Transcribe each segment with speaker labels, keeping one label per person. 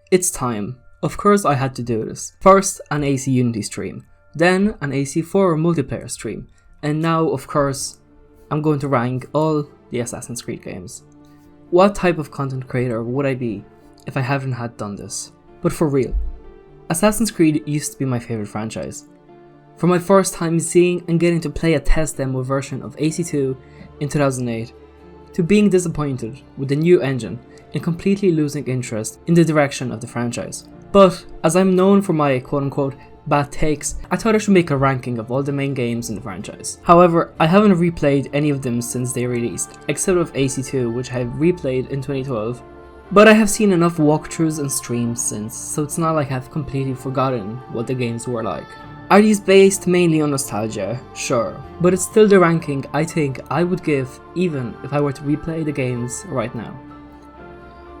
Speaker 1: It's time. Of course I had to do this. First an AC Unity stream, then an AC4 multiplayer stream, and now of course I'm going to rank all the Assassin's Creed games. What type of content creator would I be if I hadn't had done this? But for real, Assassin's Creed used to be my favourite franchise. From my first time seeing and getting to play a test demo version of AC2 in 2008, to being disappointed with the new engine and completely losing interest in the direction of the franchise. But as I'm known for my quote-unquote bad takes, I thought I should make a ranking of all the main games in the franchise. However, I haven't replayed any of them since they released, except of AC2, which I have replayed in 2012. But I have seen enough walkthroughs and streams since, so it's not like I've completely forgotten what the games were like. Are these based mainly on nostalgia? Sure, but it's still the ranking I think I would give even if I were to replay the games right now.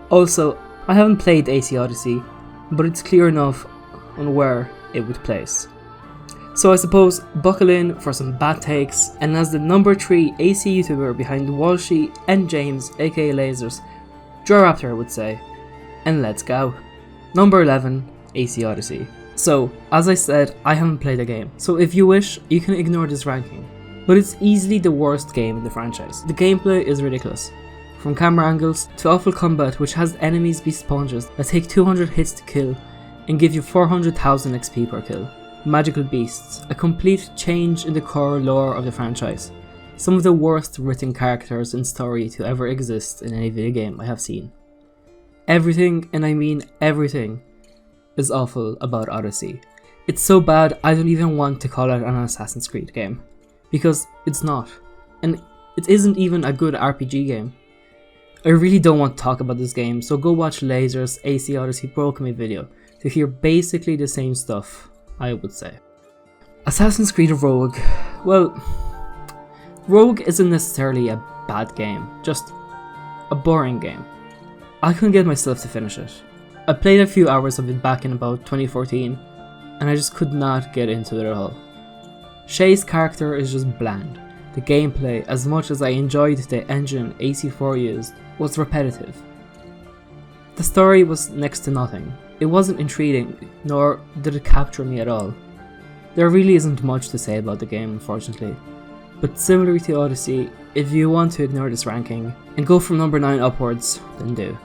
Speaker 1: Also, I haven't played AC Odyssey, but it's clear enough on where it would place. So I suppose buckle in for some bad takes, and as the number 3 AC YouTuber behind Walshy and James aka Lasers, Raptor would say, and let's go. Number 11, AC Odyssey. So, as I said, I haven't played the game, so if you wish, you can ignore this ranking. But it's easily the worst game in the franchise. The gameplay is ridiculous. From camera angles to awful combat which has enemies be sponges that take 200 hits to kill and give you 400,000 XP per kill. Magical beasts, a complete change in the core lore of the franchise. Some of the worst written characters and story to ever exist in any video game I have seen. Everything, and I mean everything, is awful about Odyssey. It's so bad I don't even want to call it an Assassin's Creed game, because it's not, and it isn't even a good RPG game. I really don't want to talk about this game, so go watch Laser's AC Odyssey Broken Me video to hear basically the same stuff, I would say. Assassin's Creed Rogue. Well, Rogue isn't necessarily a bad game, just a boring game. I couldn't get myself to finish it. I played a few hours of it back in about 2014, and I just could not get into it at all. Shay's character is just bland. The gameplay, as much as I enjoyed the engine AC4 used, was repetitive. The story was next to nothing. It wasn't intriguing, nor did it capture me at all. There really isn't much to say about the game, unfortunately. But similar to Odyssey, if you want to ignore this ranking and go from number 9 upwards, then do.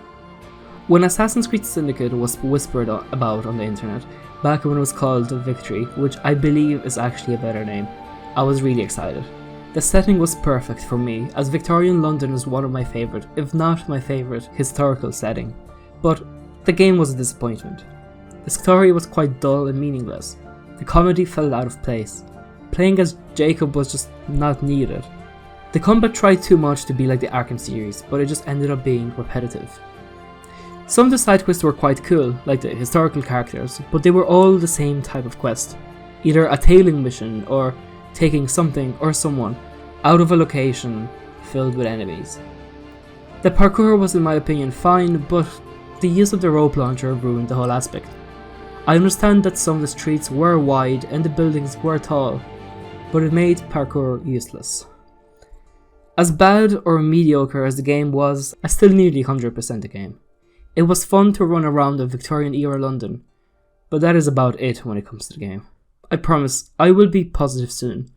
Speaker 1: When Assassin's Creed Syndicate was whispered about on the internet, back when it was called Victory, which I believe is actually a better name, I was really excited. The setting was perfect for me, as Victorian London is one of my favourite, if not my favourite, historical setting. But the game was a disappointment. The story was quite dull and meaningless. The comedy felt out of place. Playing as Jacob was just not needed. The combat tried too much to be like the Arkham series, but it just ended up being repetitive. Some of the side quests were quite cool, like the historical characters, but they were all the same type of quest. Either a tailing mission or taking something or someone out of a location filled with enemies. The parkour was in my opinion fine, but the use of the rope launcher ruined the whole aspect. I understand that some of the streets were wide and the buildings were tall, but it made parkour useless. As bad or mediocre as the game was, I still nearly 100% the game. It was fun to run around the Victorian era London, but that is about it when it comes to the game. I promise, I will be positive soon,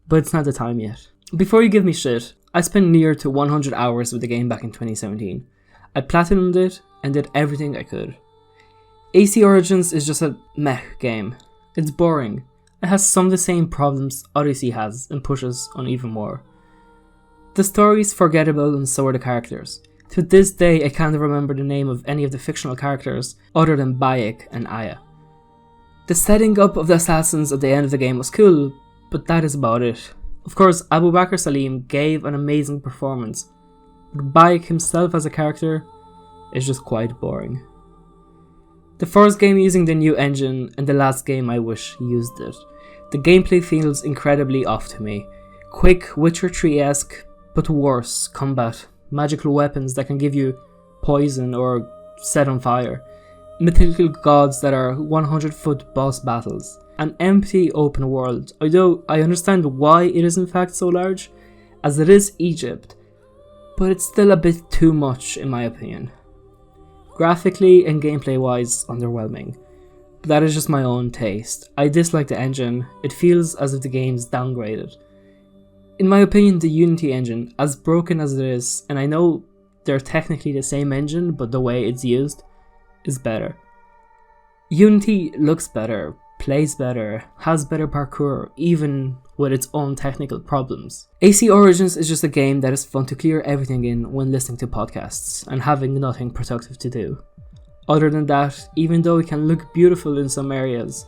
Speaker 1: but it's not the time yet. Before you give me shit, I spent near to 100 hours with the game back in 2017. I platinumed it and did everything I could. AC Origins is just a meh game. It's boring. It has some of the same problems Odyssey has and pushes on even more. The story is forgettable and so are the characters. To this day I can't remember the name of any of the fictional characters other than Bayek and Aya. The setting up of the assassins at the end of the game was cool, but that is about it. Of course, Abu Bakr Salim gave an amazing performance, but Bayek himself as a character is just quite boring. The first game using the new engine and the last game I wish used it. The gameplay feels incredibly off to me. Quick Witcher 3-esque, but worse combat. Magical weapons that can give you poison or set on fire, mythical gods that are 100-foot boss battles, an empty open world, although I understand why it is in fact so large, as it is Egypt, but it's still a bit too much in my opinion. Graphically and gameplay wise, underwhelming. But that is just my own taste. I dislike the engine, it feels as if the game's downgraded. In my opinion, the Unity engine, as broken as it is, and I know they're technically the same engine, but the way it's used is better. Unity looks better, plays better, has better parkour, even with its own technical problems. AC Origins is just a game that is fun to clear everything in when listening to podcasts and having nothing productive to do. Other than that, even though it can look beautiful in some areas,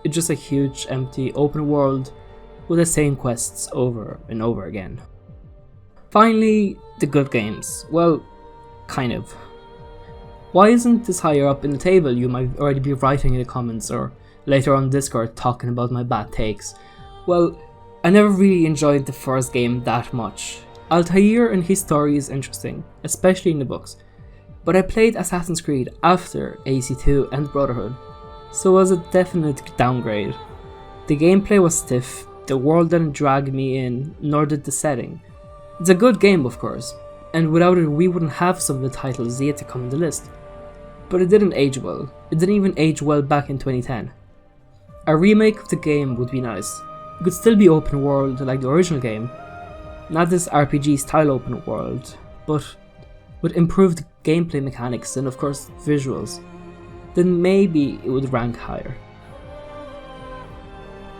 Speaker 1: it's just a huge empty open world with the same quests over and over again. Finally, the good games. Well, kind of. Why isn't this higher up in the table? You might already be writing in the comments or later on Discord talking about my bad takes. Well, I never really enjoyed the first game that much. Altair and his story is interesting, especially in the books, but I played Assassin's Creed after AC2 and Brotherhood, so it was a definite downgrade. The gameplay was stiff, the world didn't drag me in, nor did the setting. It's a good game, of course, and without it we wouldn't have some of the titles yet to come on the list. But it didn't age well. It didn't even age well back in 2010. A remake of the game would be nice. It could still be open world like the original game, not this RPG style open world, but with improved gameplay mechanics and of course visuals. Then maybe it would rank higher.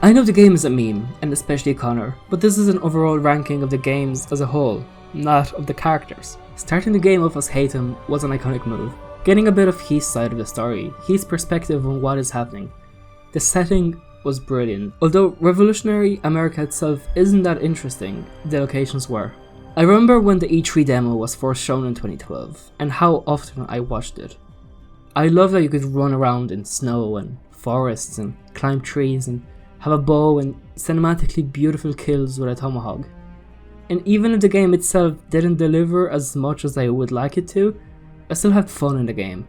Speaker 1: I know the game is a meme, and especially Connor, but this is an overall ranking of the games as a whole, not of the characters. Starting the game off as hate him was an iconic move. Getting a bit of his side of the story, his perspective on what is happening. The setting was brilliant. Although revolutionary America itself isn't that interesting, the locations were. I remember when the E3 demo was first shown in 2012, and how often I watched it. I love that you could run around in snow and forests and climb trees and have a bow and cinematically beautiful kills with a tomahawk. And even if the game itself didn't deliver as much as I would like it to, I still had fun in the game.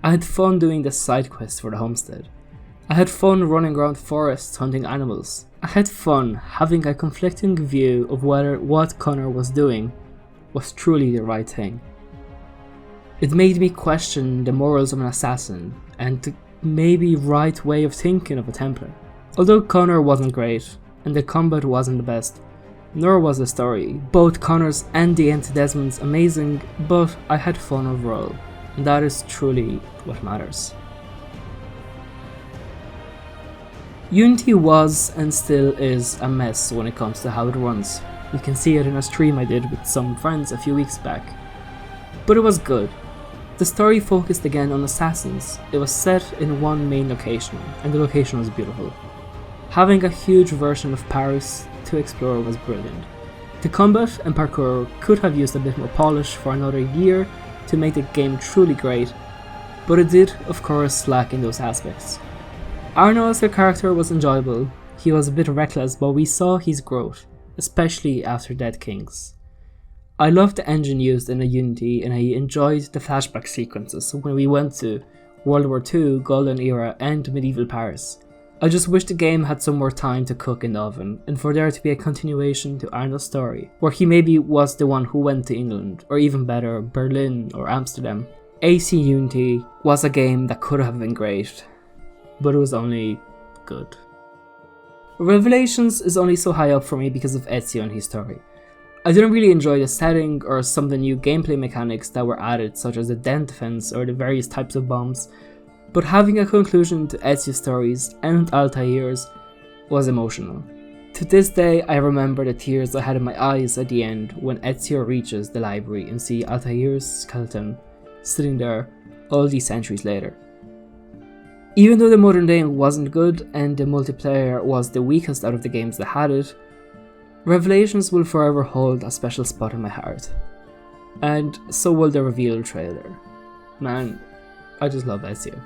Speaker 1: I had fun doing the side quests for the homestead. I had fun running around forests hunting animals. I had fun having a conflicting view of whether what Connor was doing was truly the right thing. It made me question the morals of an assassin and the maybe right way of thinking of a Templar. Although Connor wasn't great and the combat wasn't the best, nor was the story, both Connor's and the Ent Desmond's amazing, but I had fun overall, and that is truly what matters. Unity was and still is a mess when it comes to how it runs. You can see it in a stream I did with some friends a few weeks back. But it was good. The story focused again on assassins. It was set in one main location, and the location was beautiful. Having a huge version of Paris to explore was brilliant. The combat and parkour could have used a bit more polish for another year to make the game truly great, but it did of course lack in those aspects. Arno as a character was enjoyable. He was a bit reckless, but we saw his growth, especially after Dead Kings. I loved the engine used in the Unity, and I enjoyed the flashback sequences when we went to World War II, Golden Era and medieval Paris. I just wish the game had some more time to cook in the oven, and for there to be a continuation to Arno's story, where he maybe was the one who went to England, or even better, Berlin or Amsterdam. AC Unity was a game that could have been great, but it was only good. Revelations is only so high up for me because of Ezio and his story. I didn't really enjoy the setting or some of the new gameplay mechanics that were added, such as the dent defense or the various types of bombs, but having a conclusion to Ezio's stories and Altair's was emotional. To this day I remember the tears I had in my eyes at the end when Ezio reaches the library and see Altair's skeleton sitting there all these centuries later. Even though the modern day wasn't good and the multiplayer was the weakest out of the games that had it, Revelations will forever hold a special spot in my heart. And so will the reveal trailer. Man, I just love Ezio.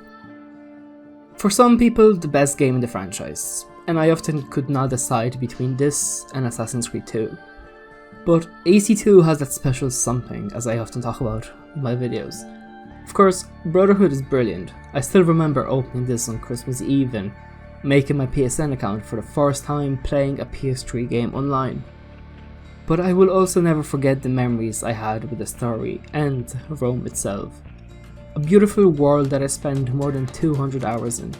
Speaker 1: For some people, the best game in the franchise, and I often could not decide between this and Assassin's Creed 2. But AC2 has that special something, as I often talk about in my videos. Of course, Brotherhood is brilliant. I still remember opening this on Christmas Eve and making my PSN account for the first time playing a PS3 game online. But I will also never forget the memories I had with the story and Rome itself. A beautiful world that I spent more than 200 hours in,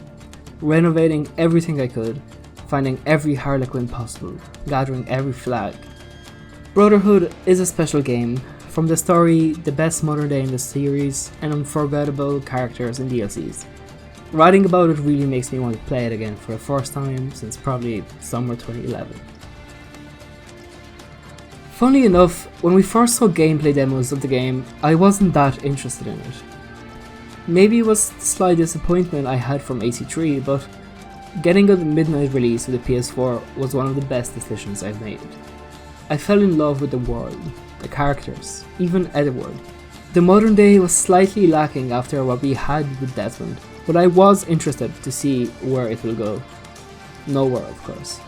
Speaker 1: renovating everything I could, finding every harlequin possible, gathering every flag. Brotherhood is a special game. From the story, the best modern day in the series, and unforgettable characters and DLCs. Writing about it really makes me want to play it again for the first time since probably summer 2011. Funnily enough, when we first saw gameplay demos of the game, I wasn't that interested in it. Maybe it was the slight disappointment I had from AC3, but getting a midnight release with the PS4 was one of the best decisions I've made. I fell in love with the world, the characters, even Edward. The modern day was slightly lacking after what we had with Desmond, but I was interested to see where it will go. Nowhere, of course.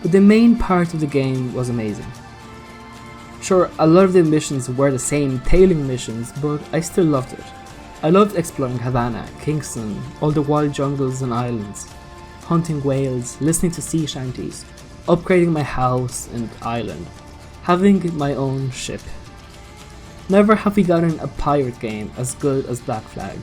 Speaker 1: But the main part of the game was amazing. Sure, a lot of the missions were the same tailing missions, but I still loved it. I loved exploring Havana, Kingston, all the wild jungles and islands, hunting whales, listening to sea shanties, upgrading my house and island, having my own ship. Never have we gotten a pirate game as good as Black Flag,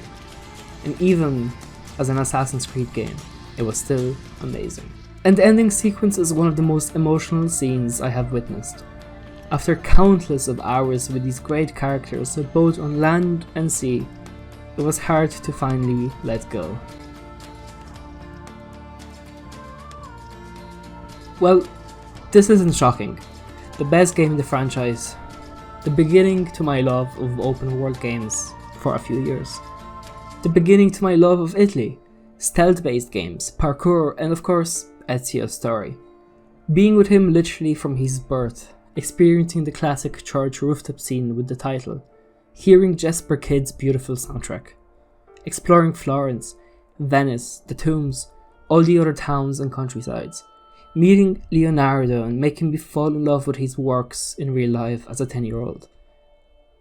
Speaker 1: and even as an Assassin's Creed game, it was still amazing. And the ending sequence is one of the most emotional scenes I have witnessed. After countless of hours with these great characters, both on land and sea, it was hard to finally let go. Well, this isn't shocking. The best game in the franchise, the beginning to my love of open world games for a few years, the beginning to my love of Italy, stealth based games, parkour, and of course Ezio's story. Being with him literally from his birth, experiencing the classic church rooftop scene with the title, hearing Jesper Kid's beautiful soundtrack, exploring Florence, Venice, the tombs, all the other towns and countrysides, meeting Leonardo and making me fall in love with his works in real life as a 10-year-old.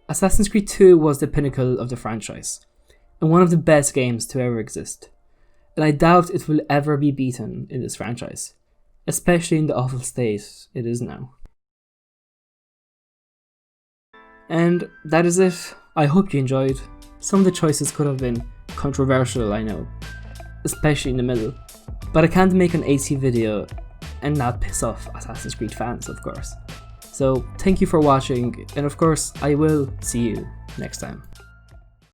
Speaker 1: Assassin's Creed 2 was the pinnacle of the franchise, and one of the best games to ever exist, and I doubt it will ever be beaten in this franchise, especially in the awful state it is now. And that is it. I hope you enjoyed. Some of the choices could have been controversial, I know, especially in the middle, but I can't make an AC video and not piss off Assassin's Creed fans, of course. So thank you for watching, and of course I will see you next time.